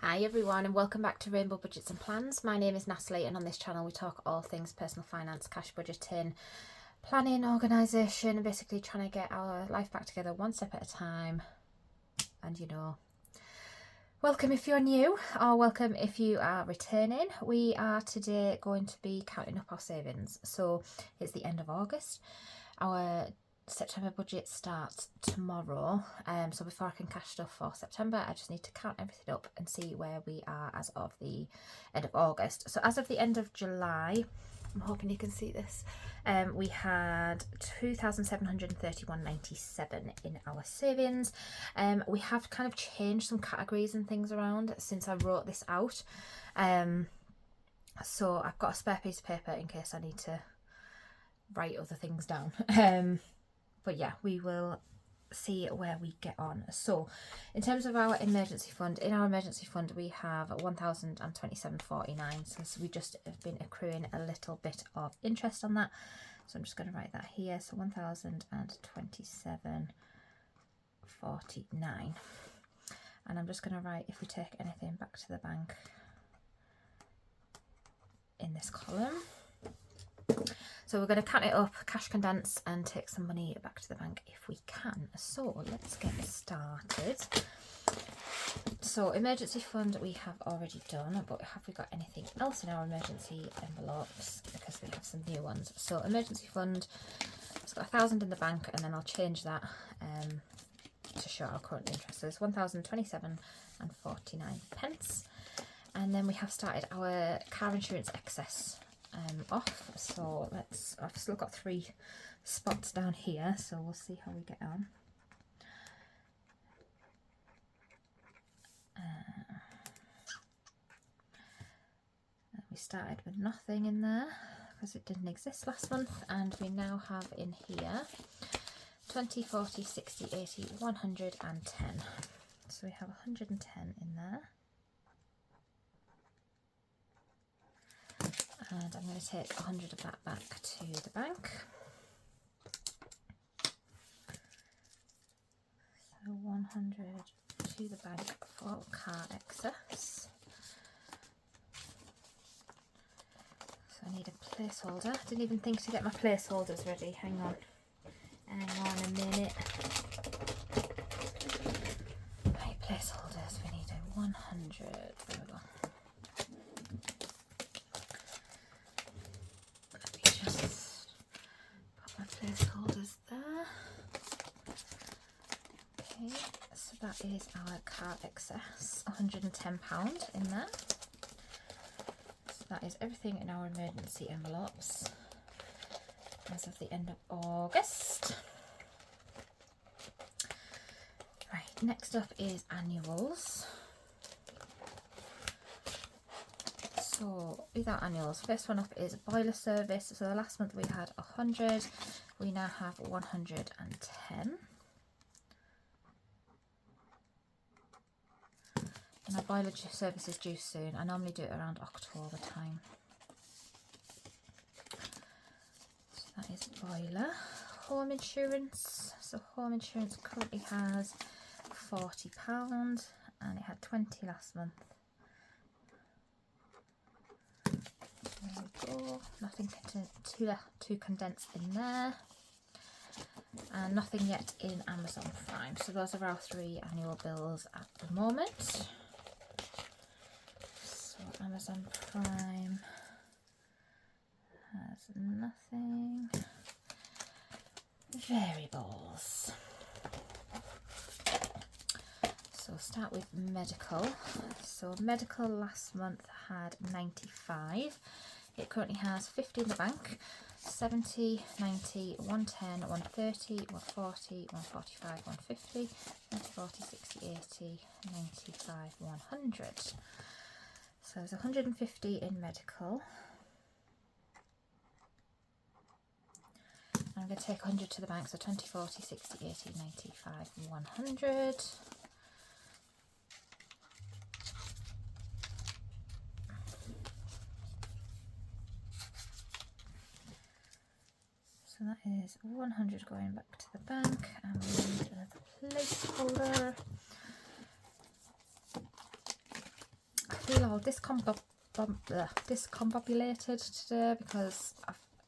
Hi everyone and welcome back to Rainbow Budgets and Plans. My name is Natalie and on this channel we talk all things personal finance, cash budgeting, planning, organisation, and basically trying to get our life back together one step at a time. And welcome if you're new or welcome if you are returning. We are today going to be counting up our savings. So it's the end of August. Our September budget starts tomorrow, so before I can cash stuff for September I just need to count everything up and see where we are as of the end of August. So as of the end of July, I'm hoping you can see this, we had 2,731.97 in our savings. We have kind of changed some categories and things around since I wrote this out, so I've got a spare piece of paper in case I need to write other things down. But yeah, we will see where we get on. So in terms of our emergency fund, in our emergency fund we have 1,027.49, so we just have been accruing a little bit of interest on that, so I'm just going to write that here. So 1,027.49, and I'm just going to write if we take anything back to the bank in this column. So we're going to count it up, cash condense, and take some money back to the bank if we can. So let's get started. So emergency fund we have already done, but have we got anything else in our emergency envelopes? Because we have some new ones. So emergency fund, it's got 1,000 in the bank, and then I'll change that to show our current interest. So it's 1,027.49 pence. And then we have started our car insurance excess off, so I've still got 3 spots down here, so we'll see how we get on. We started with nothing in there because it didn't exist last month, and we now have in here 20, 40, 60, 80, 110. So we have 110 in there. And I'm going to take 100 of that back to the bank. So 100 to the bank for car excess. So I need a placeholder. I didn't even think to get my placeholders ready. Hang on a minute. Right, placeholders. We need a 100. There we go. Placeholders there. Okay, so that is our car excess, £110 in there. So that is everything in our emergency envelopes as of the end of August. Right, next up is annuals. So these are annuals. First one up is boiler service. So the last month we had 100, we now have 110. And our boiler service is due soon. I normally do it around October time. So that is boiler. Home insurance. So home insurance currently has £40 and it had 20 last month. There we go, nothing to condense in there, and nothing yet in Amazon Prime. So those are our 3 annual bills at the moment. So Amazon Prime has nothing. Variables. So we'll start with medical. So medical last month had 95. It currently has 50 in the bank, 70, 90, 110, 130, 140, 145, 150, 40, 60, 80, 95, 100. So there's 150 in medical. I'm going to take 100 to the bank, so 20, 40, 60, 80, 95, 100. So that is 100 going back to the bank, and we need another placeholder. feel all discombobulated today because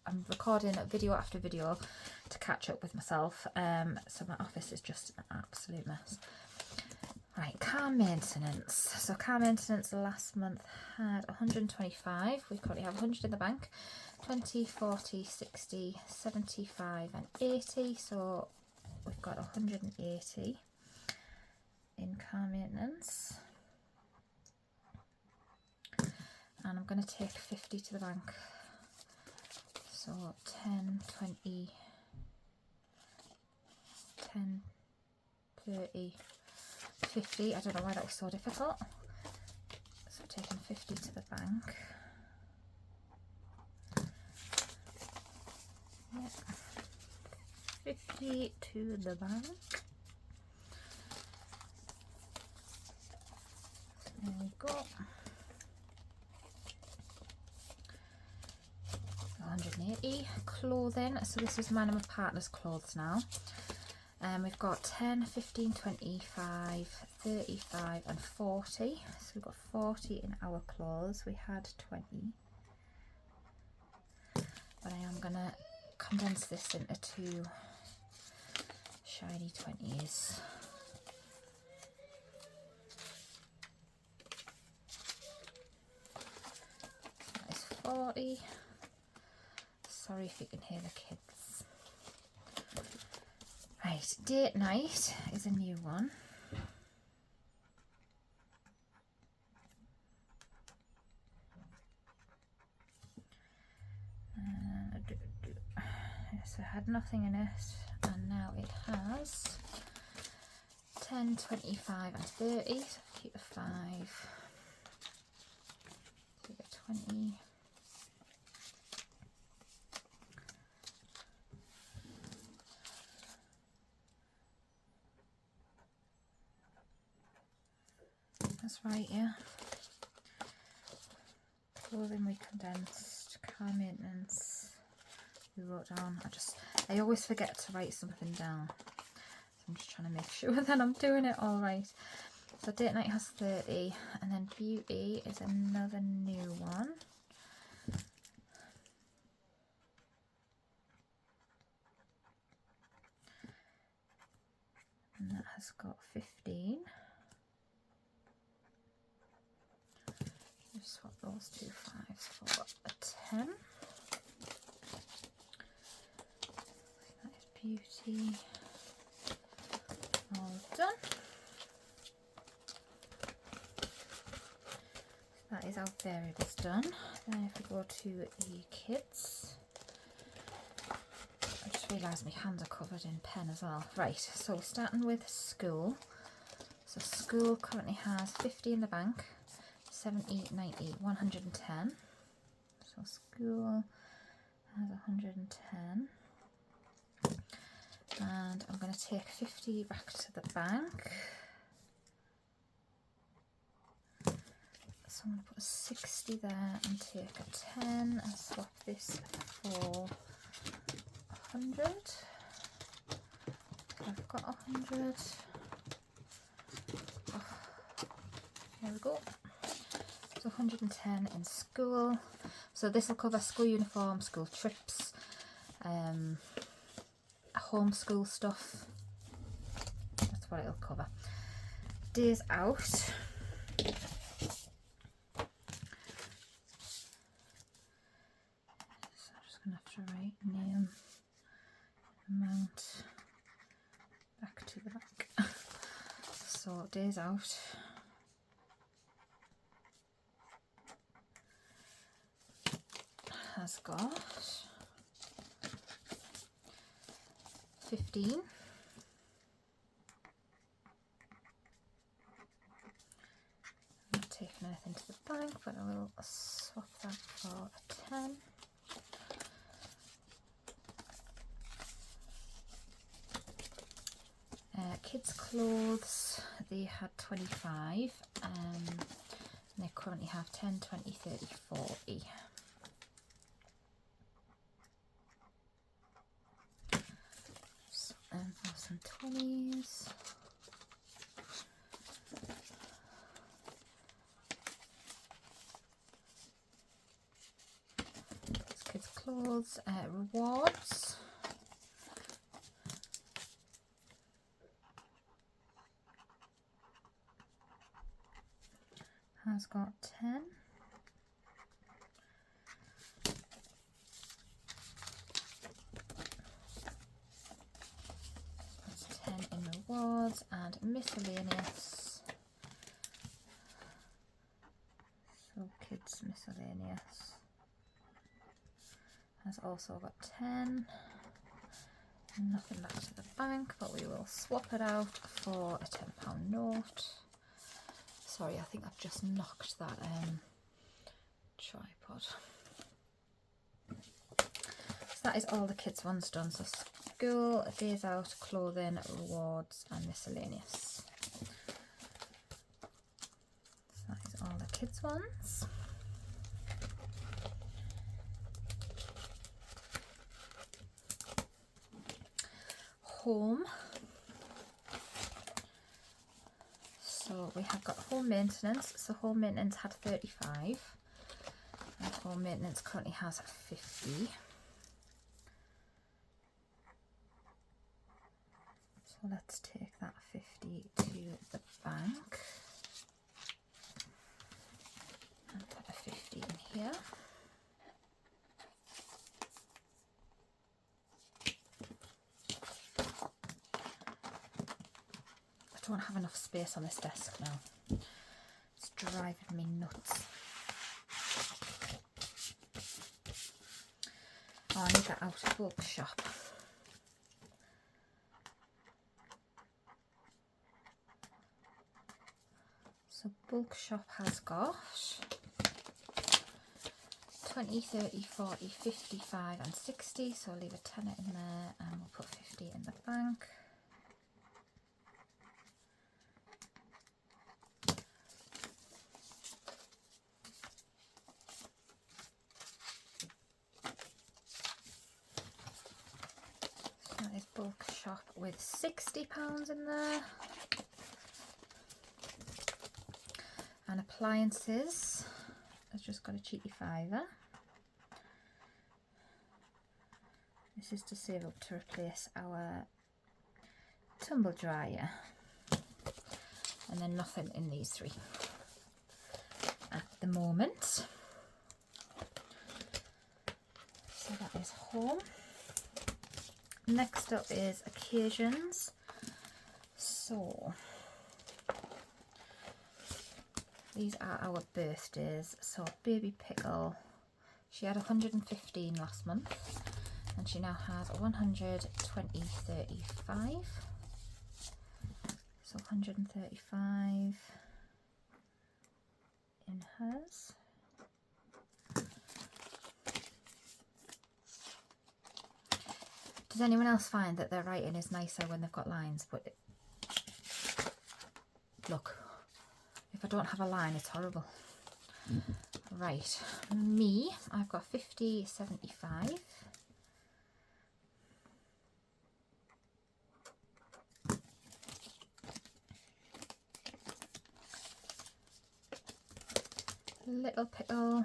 I'm recording video after video to catch up with myself, so my office is just an absolute mess. Right, car maintenance. So car maintenance last month had 125. We currently have 100 in the bank. 20, 40, 60, 75 and 80. So we've got 180 in car maintenance. And I'm going to take 50 to the bank. So 10, 20, 10, 30, 50. I don't know why that was so difficult. So taking 50 to the bank. Yep. 50 to the bank. There we go. 180. Clothing. So this is mine and my partner's clothes now. We've got 10, 15, 25, 35 and 40. So we've got 40 in our clothes. We had 20. But I am going to condense this into 2 shiny 20s. So that is 40. Sorry if you can hear the kids. Right, date night is a new one. So it had nothing in it, and now it has 10, 25 and 30. So keep the 5. So the 20. That's right, yeah. Clothing we condensed, car maintenance we wrote down. I always forget to write something down. So I'm just trying to make sure that I'm doing it all right. So date night has 30, and then beauty is another new one. And that has got 15. Just swap those 2 5s for a 10. That is beauty. All done. So that is our variables done. Then if we go to the kids, I just realised my hands are covered in pen as well. Right, so we're starting with school. So school currently has 50 in the bank. 70, 90, 110. So school has 110. And I'm going to take 50 back to the bank. So I'm going to put a 60 there and take a 10 and swap this for 100. I've got 100. Oh, there we go. So 110 in school. So this will cover school uniform, school trips, homeschool stuff. That's what it'll cover. Days out. So I'm just going to have to write name, amount, back to the back. So days out. Has got 15. I'm not taking anything to the bank, but I will swap that for a 10. Kids' clothes, they had 25, and they currently have 10, 20, 30, 40. And for some 20s. clothes, rewards. Has got 10. That's 10 in rewards, and miscellaneous. So kids miscellaneous has also got 10. Nothing back to the bank, but we will swap it out for a £10 note. Sorry, I think I've just knocked that tripod. So that is all the kids ones done. So school, days out, clothing, rewards and miscellaneous. So that is all the kids ones. Home. So we have got home maintenance. So home maintenance had 35 and home maintenance currently has 50. So let's take that 50 to the bank and put a 50 in here. I don't have enough space on this desk now. It's driving me nuts. Oh, I need that out of bulk shop. So bulk shop has got 20, 30, 40, 55 and 60. So I'll leave a tenner in there and we'll put 50 in the bank. Bulk shop with £60 in there, and appliances has just got a cheeky £5. This is to save up to replace our tumble dryer, and then nothing in these three at the moment. So that is home. Next up is occasions. So these are our birthdays. So baby Pickle, she had 115 last month and she now has 120, 35. So 135 in hers. Does anyone else find that their writing is nicer when they've got lines? But look, if I don't have a line, it's horrible. Right, me, I've got 50, 75. Little Pickle,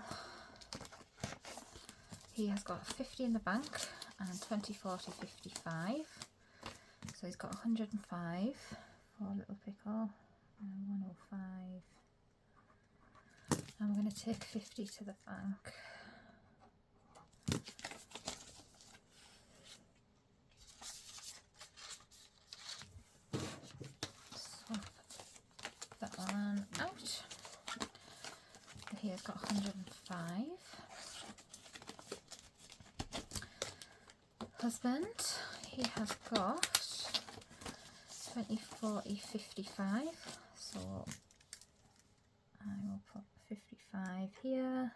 he has got 50 in the bank. And 20, 40, 55. So he's got 105 for Little Pickle and 105. And we're going to take 50 to the bank. Swap that one out. He has got 105. Husband, he has got 20, 40, 55, so I will put 55 here.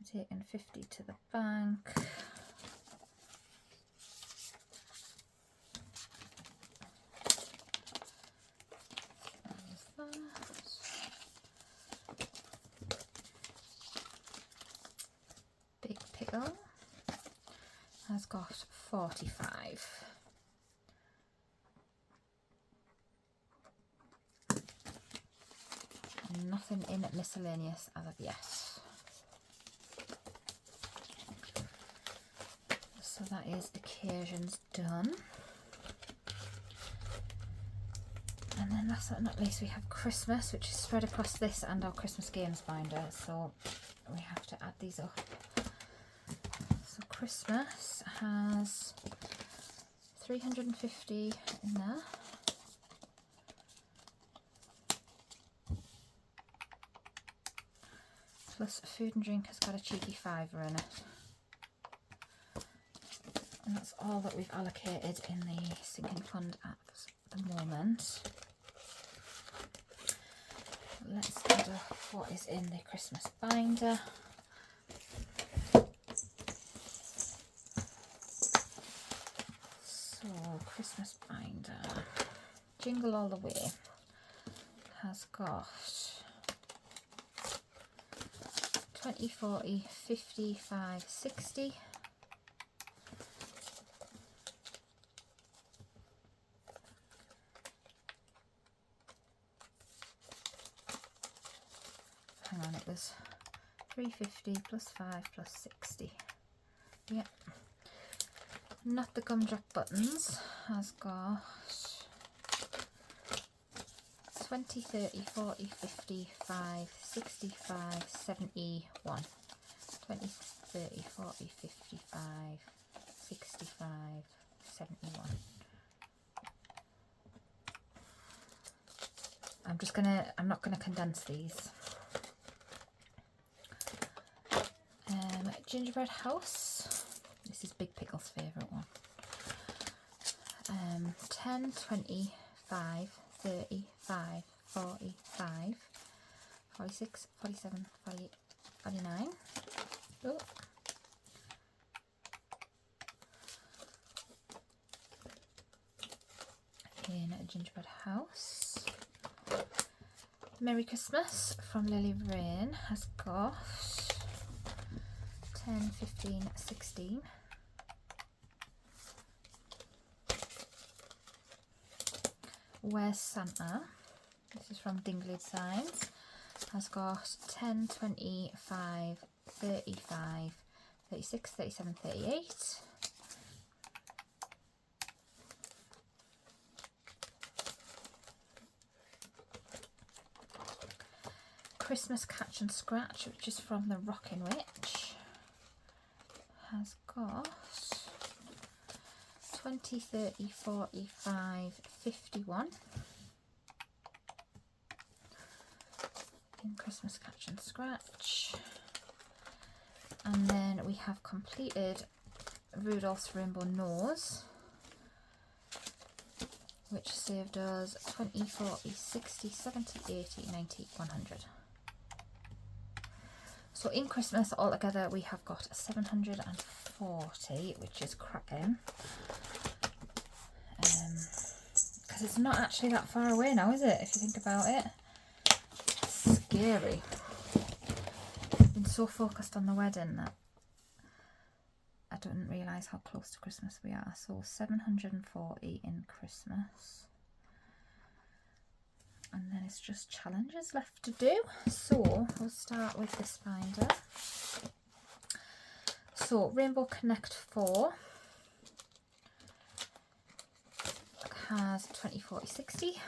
We're taking 50 to the bank. There's that. Big Pickle has got 45. Nothing in miscellaneous as of yet. So that is occasions done. And then last but not least we have Christmas, which is spread across this and our Christmas games binder, so we have to add these up. So Christmas has 350 in there. Plus food and drink has got a cheeky £5 in it. And that's all that we've allocated in the sinking fund at the moment. Let's add up what is in the Christmas binder. So, Christmas binder, Jingle All the Way, has got 20, 40, 50, 5, 60. Hang on, it was 350 plus 5 plus 60. Yep. Not the Gumdrop Buttons has got 20, 30, 40, 50, 5, 65, 71. 20, 30, 40, 55, 65, 71. I'm not gonna condense these. Gingerbread House. This is Big Pickle's favourite one. 10, 25, 35, 45, 46, 47, 48, 49. Oh. In a Gingerbread House. Merry Christmas from Lily Rain has got 10, 15, 16. Where's Santa? This is from Dingley Signs. Has got 10, 25, 35, 36, 37, 38. Christmas Catch and Scratch, which is from the Rockin' Witch, has got 20, 30, 45, 51 in Christmas Catch and Scratch. And then we have completed Rudolph's Rainbow Nose, which saved us 20, 40, 60, 70, 80, 90, 100. So in Christmas altogether we have got 740, which is cracking. Because it's not actually that far away now, is it, if you think about it? It's scary. I've been so focused on the wedding that I didn't realise how close to Christmas we are. So 740 in Christmas. And then it's just challenges left to do. So we'll start with this binder. So Rainbow Connect 4 has 20, 40, 60.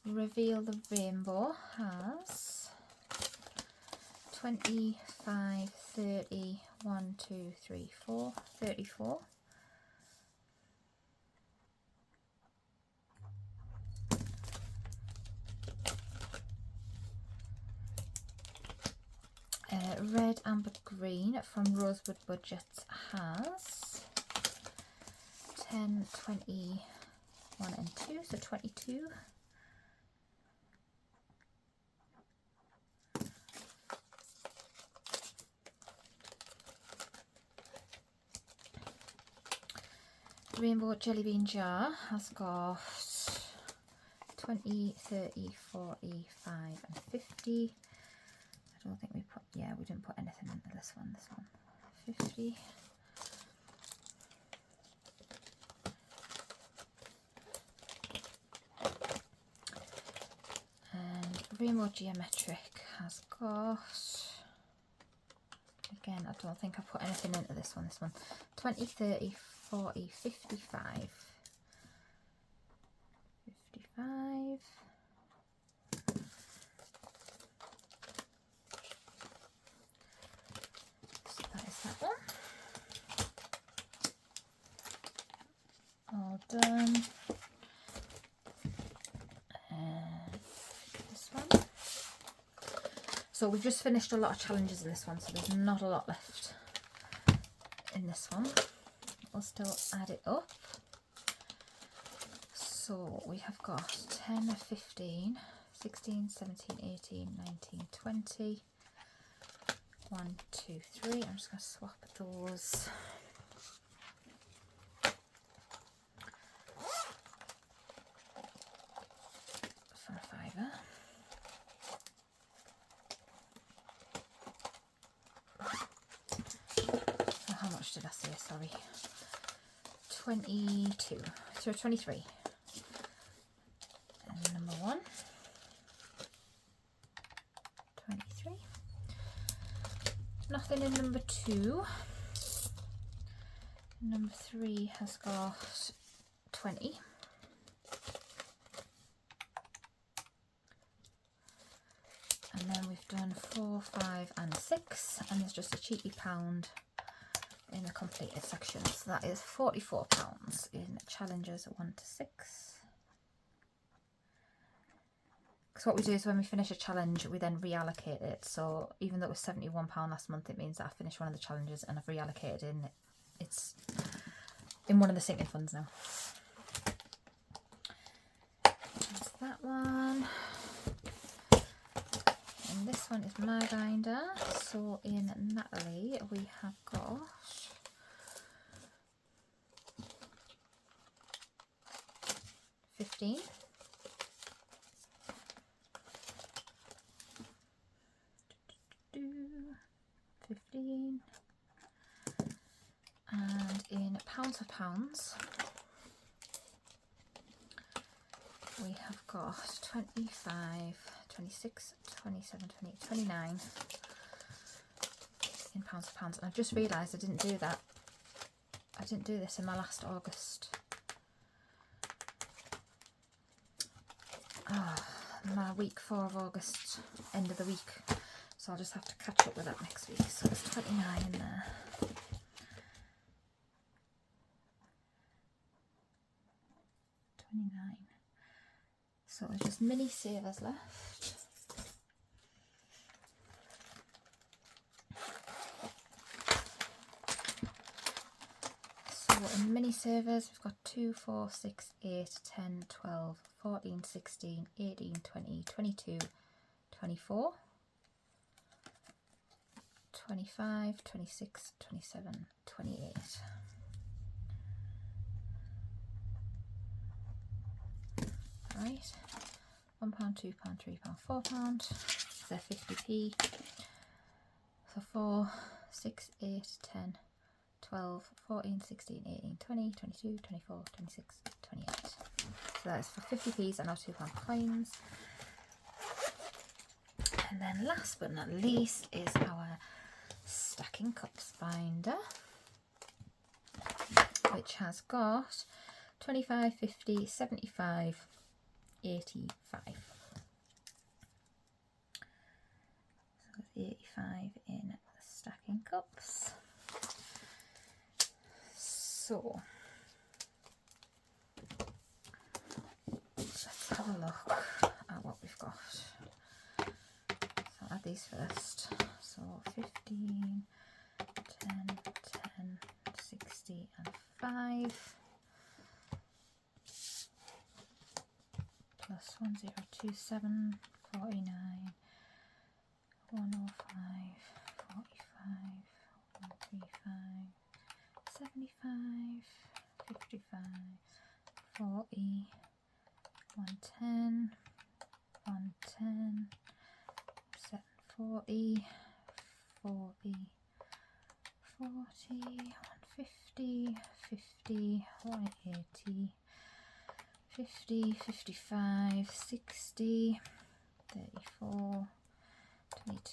Reveal the Rainbow has 25, 30, 1, 2, 3, 4, 34. Red, Amber, Green from Rosewood Budgets has 10, 20, 1 and 2, so 22. Rainbow Jelly Bean Jar has got 20, 30, 40, 5 and 50. I don't think we put, yeah, we didn't put anything into this one, 50. Rainbow Geometric has got, again, I don't think I put anything into this one, 20, 30, 40, 55. 55. So that is that one. All done. This one. So we've just finished a lot of challenges in this one, so there's not a lot left in this one. We'll still add it up. So we have got 10, 15, 16, 17, 18, 19, 20. 1, 2, 3. I'm just going to swap those. For a fiver. Oh, how much did I say? Sorry. 22. So 23. And number 1. 23. Nothing in number 2. Number 3 has got 20. And then we've done 4, 5 and 6, and there's just a cheeky pound in the completed section. So that is £44 in challenges 1 to 6. Because what we do is when we finish a challenge, we then reallocate it. So even though it was £71 last month, it means that I finished one of the challenges and I've reallocated in. It's in one of the sinking funds now. That's that one. And this one is my binder. So in Natalie, we have got 15. 15. And in pounds of pounds, we have got 25, 26, 27, 28, 29 in pounds of pounds. And I've just realised I didn't do that. I didn't do this in my last August. My week 4 of August, end of the week. So I'll just have to catch up with that next week. So there's 29 in there. So there's just mini savers left. So in mini savers we've got 2, 4, 6, 8, 10, 12, 14, 16, 18, 20, 22, 24, 25, 26, 27, 28. Right, £1, £2, £3, £4. They're 50p. So 4, 6, 8, 10, 12, 14, 16, 18, 20, 22, 24, 26, 28. So that's for 50p's and our £2 coins. And then last but not least is our Stacking Cups binder, which has got 25, 50, 75, 85. So 85 in Stacking Cups. So let's have a look at what we've got. So I'll add these first. So 15, 10, 10, 60 and 5. Plus 1027, 49, 105, 45, 135, 75, 55, 40, 110, 110, 740, 40, 40, 150, 50, 180, 50, 55, 60, 35,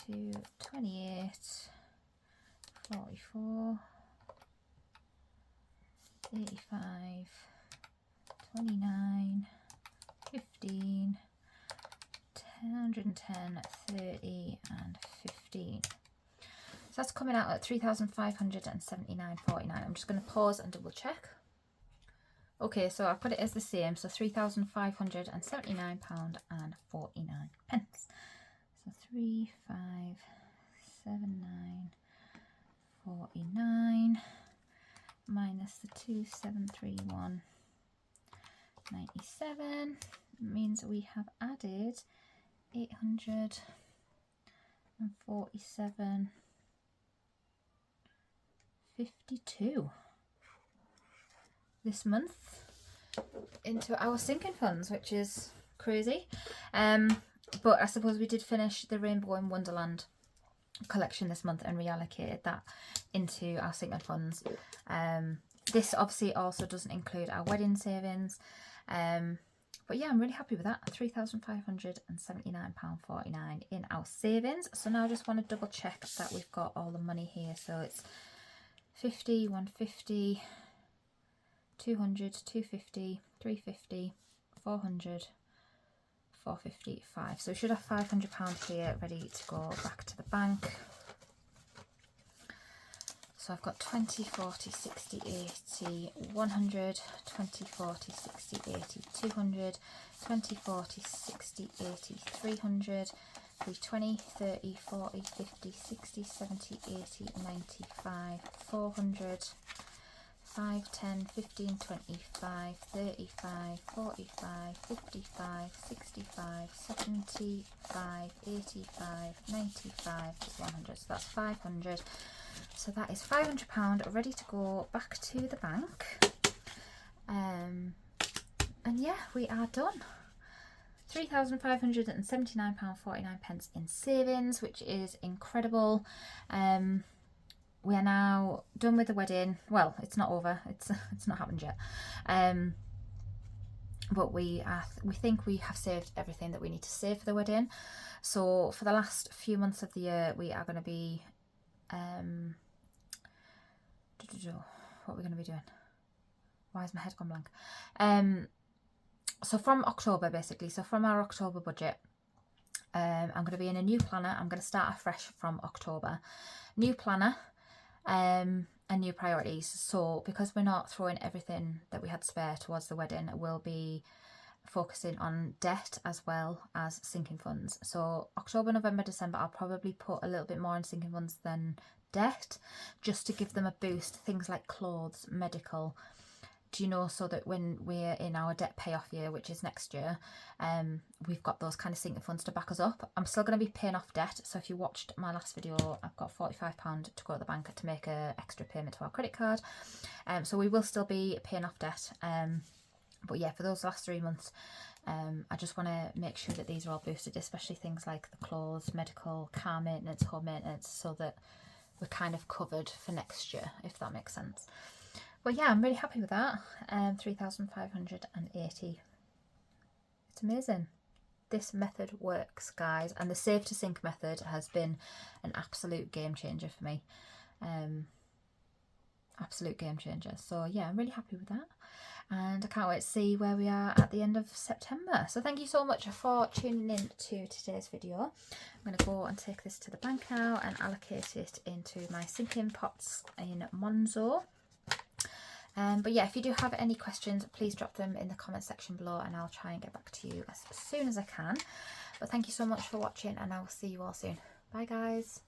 22, 28, 44, 85, 29, 15, 110, 30 and 15. So that's coming out at £3,579.49. I'm just going to pause and double check. Okay, so I put it as the same, so £3,579.49. So 3,579.49 minus the 2,731.97 means we have added 847.52 this month into our sinking funds, which is crazy. But I suppose we did finish the Rainbow in Wonderland collection this month and reallocated that into our sinking funds. This obviously also doesn't include our wedding savings. But yeah, I'm really happy with that. £3,579.49 in our savings. So now I just want to double check that we've got all the money here. So it's 50, 150, 200, 250, 350, 400, 455. So we should have £500 here ready to go back to the bank. So I've got 20, 40, 60, 80, 100, 20, 40, 60, 80, 200, 20, 40, 60, 80, 300, 320, 30, 40, 50, 60, 70, 80, 95, 400, 5, 10, 15, 25, 35, 45, 55, 65, 75, 85, 95, 100. So that's 500. So that is £500 ready to go back to the bank. And yeah, we are done. £3,579.49 in savings, which is incredible. We are now done with the wedding. Well, it's not over. It's not happened yet. But we think we have saved everything that we need to save for the wedding. So for the last few months of the year, we are going to be what are we going to be doing? Why has my head gone blank? So from October, basically, so from our October budget, I'm going to be in a new planner. I'm going to start afresh from October. New planner and new priorities. So because we're not throwing everything that we had spare towards the wedding, we'll be focusing on debt as well as sinking funds. So October, November, December, I'll probably put a little bit more in sinking funds than debt, just to give them a boost. Things like clothes, medical, do you know, so that when we're in our debt payoff year, which is next year, we've got those kind of sinking funds to back us up. I'm still going to be paying off debt, so if you watched my last video, I've got £45 to go to the bank to make an extra payment to our credit card. So we will still be paying off debt. But yeah, for those last 3 months, I just want to make sure that these are all boosted, especially things like the clothes, medical, car maintenance, home maintenance, so that we're kind of covered for next year, if that makes sense. But yeah, I'm really happy with that. 3,580. It's amazing. This method works, guys, and the save to sink method has been an absolute game changer for me. Absolute game changer. So yeah, I'm really happy with that, and I can't wait to see where we are at the end of September. So thank you so much for tuning in to today's video. I'm going to go and take this to the bank now and allocate it into my sinking pots in Monzo. But yeah, if you do have any questions, please drop them in the comment section below and I'll try and get back to you as soon as I can. But thank you so much for watching, and I will see you all soon. Bye guys.